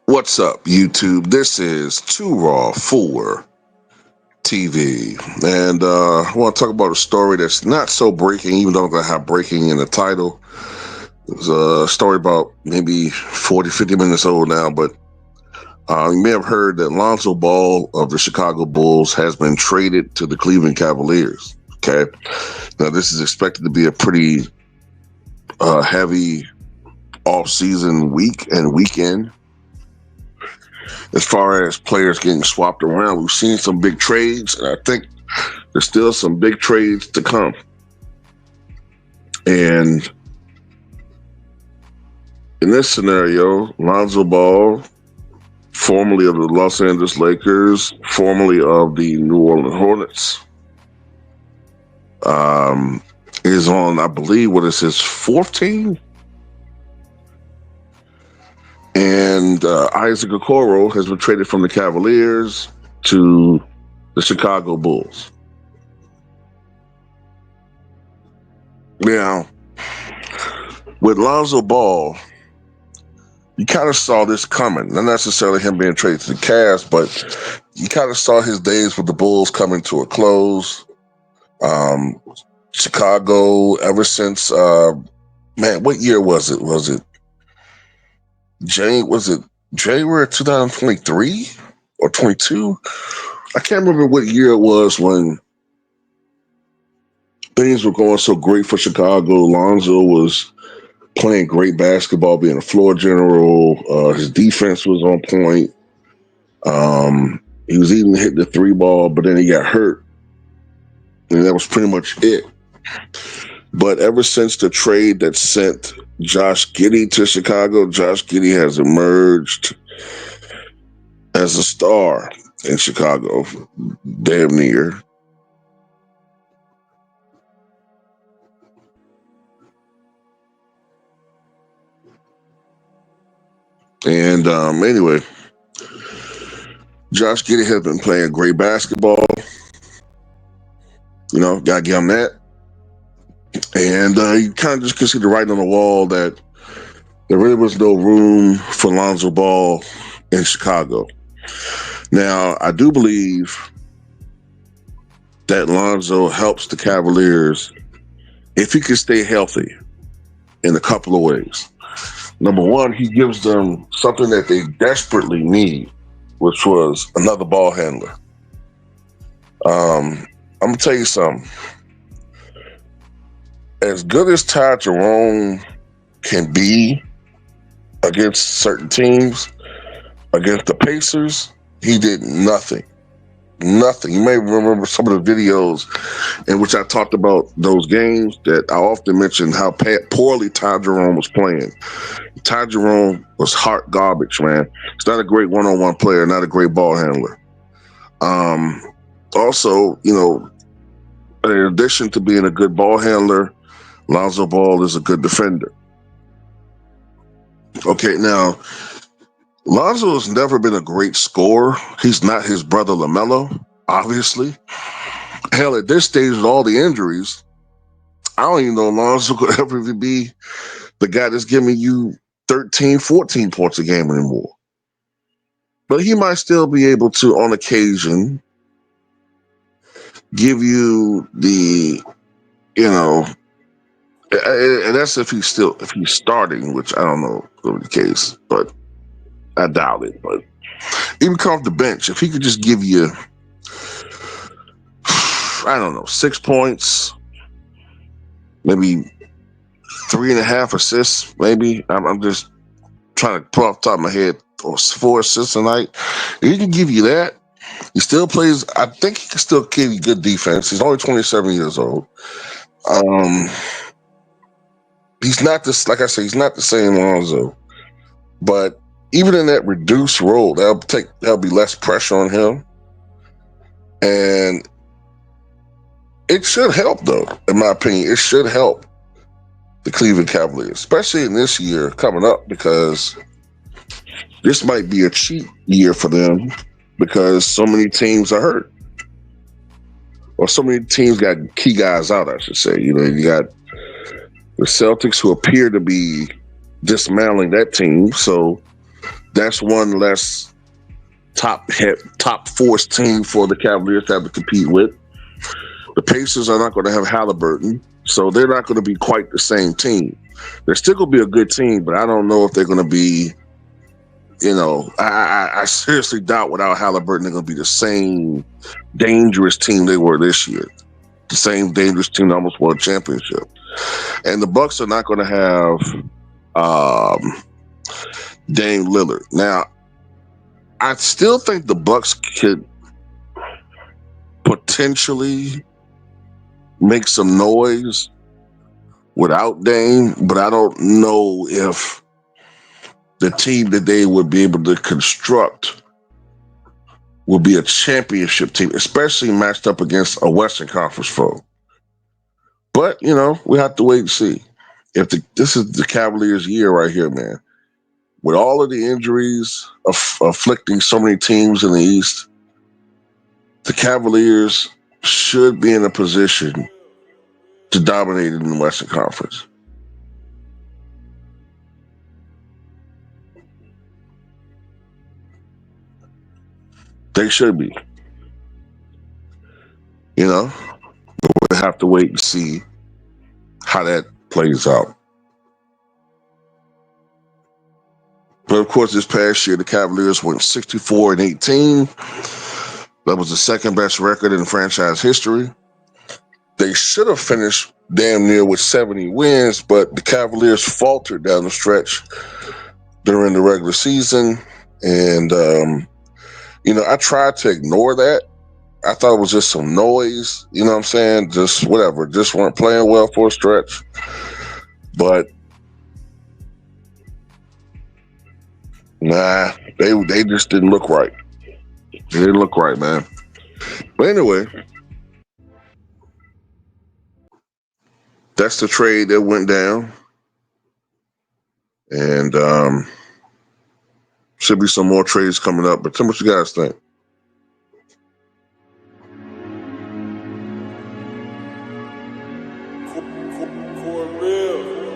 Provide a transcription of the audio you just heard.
What's up, YouTube? This is Too Raw for TV, and I want to talk about a story that's not so breaking, even though I have breaking in the title. It's a story about maybe 40, 50 minutes old now, but you may have heard that Lonzo Ball of the Chicago Bulls has been traded to the Cleveland Cavaliers. Okay, now this is expected to be a pretty heavy off-season week and weekend. As far as players getting swapped around, we've seen some big trades, and I think there's still some big trades to come. And in this scenario, Lonzo Ball, formerly of the Los Angeles Lakers, formerly of the New Orleans Hornets, is on, I believe, what is his fourth team? And Isaac Okoro has been traded from the Cavaliers to the Chicago Bulls. Now, with Lonzo Ball, you kind of saw this coming. Not necessarily him being traded to the Cavs, but you kind of saw his days with the Bulls coming to a close. Chicago, ever since, what year was it? Was it January 2023 or 22? I can't remember what year it was when things were going so great for Chicago. Lonzo was playing great basketball, being a floor general. His defense was on point. He was even hitting the three ball, but then he got hurt. And that was pretty much it. But ever since the trade that sent Josh Giddey to Chicago, Josh Giddey has emerged as a star in Chicago, damn near. And anyway, Josh Giddey has been playing great basketball. You know, gotta give him that. And you kind of just could see the writing on the wall that there really was no room for Lonzo Ball in Chicago. Now, I do believe that Lonzo helps the Cavaliers if he can stay healthy in a couple of ways. Number one, he gives them something that they desperately need, which was another ball handler. I'm going to tell you something. As good as Ty Jerome can be against certain teams, against the Pacers, he did nothing. Nothing. You may remember some of the videos in which I talked about those games that I often mentioned how poorly Ty Jerome was playing. Ty Jerome was hot garbage, man. He's not a great one-on-one player, not a great ball handler. Also, you know, in addition to being a good ball handler, Lonzo Ball is a good defender. Okay, now, Lonzo has never been a great scorer. He's not his brother LaMelo, obviously. Hell, at this stage with all the injuries, I don't even know Lonzo could ever even be the guy that's giving you 13, 14 points a game anymore. But he might still be able to, on occasion, give you the, you know, and that's if he's starting, which I don't know if it'll be the case, but I doubt it. But even come off the bench, if he could just give you, I don't know, 6 points, maybe 3.5 assists, maybe. I'm just trying to pull off the top of my head, or 4 assists a night. If he can give you that, he still plays. I think he can still give you good defense. He's only 27 years old. He's not this, like I say, he's not the same Lonzo, but even in that reduced role, there'll be less pressure on him. And it should help, though, in my opinion. It should help the Cleveland Cavaliers, especially in this year coming up, because this might be a cheat year for them because so many teams are hurt. Or so many teams got key guys out, I should say. You know, you got the Celtics who appear to be dismantling that team. So that's one less top force team for the Cavaliers to have to compete with. The Pacers are not going to have Halliburton, so they're not going to be quite the same team. They're still going to be a good team, but I don't know if they're going to be. You know, I seriously doubt without Halliburton they're going to be the same dangerous team they were this year. The same dangerous team that almost won a championship. And the Bucks are not going to have Dame Lillard. Now, I still think the Bucks could potentially make some noise without Dame, but I don't know if the team that they would be able to construct will be a championship team, especially matched up against a Western Conference foe. But, you know, we have to wait and see. This is the Cavaliers' year right here, man. With all of the injuries afflicting so many teams in the East, the Cavaliers should be in a position to dominate in the Western Conference. They should be. You know, we'll have to wait and see how that plays out. But of course, this past year, the Cavaliers went 64-18. That was the second best record in franchise history. They should have finished damn near with 70 wins, but the Cavaliers faltered down the stretch during the regular season. And, you know, I tried to ignore that. I thought it was just some noise, you know what I'm saying? Just whatever, just weren't playing well for a stretch. But nah, they just didn't look right. They didn't look right, man. But anyway, that's the trade that went down. And should be some more trades coming up. But tell me what you guys think. Real.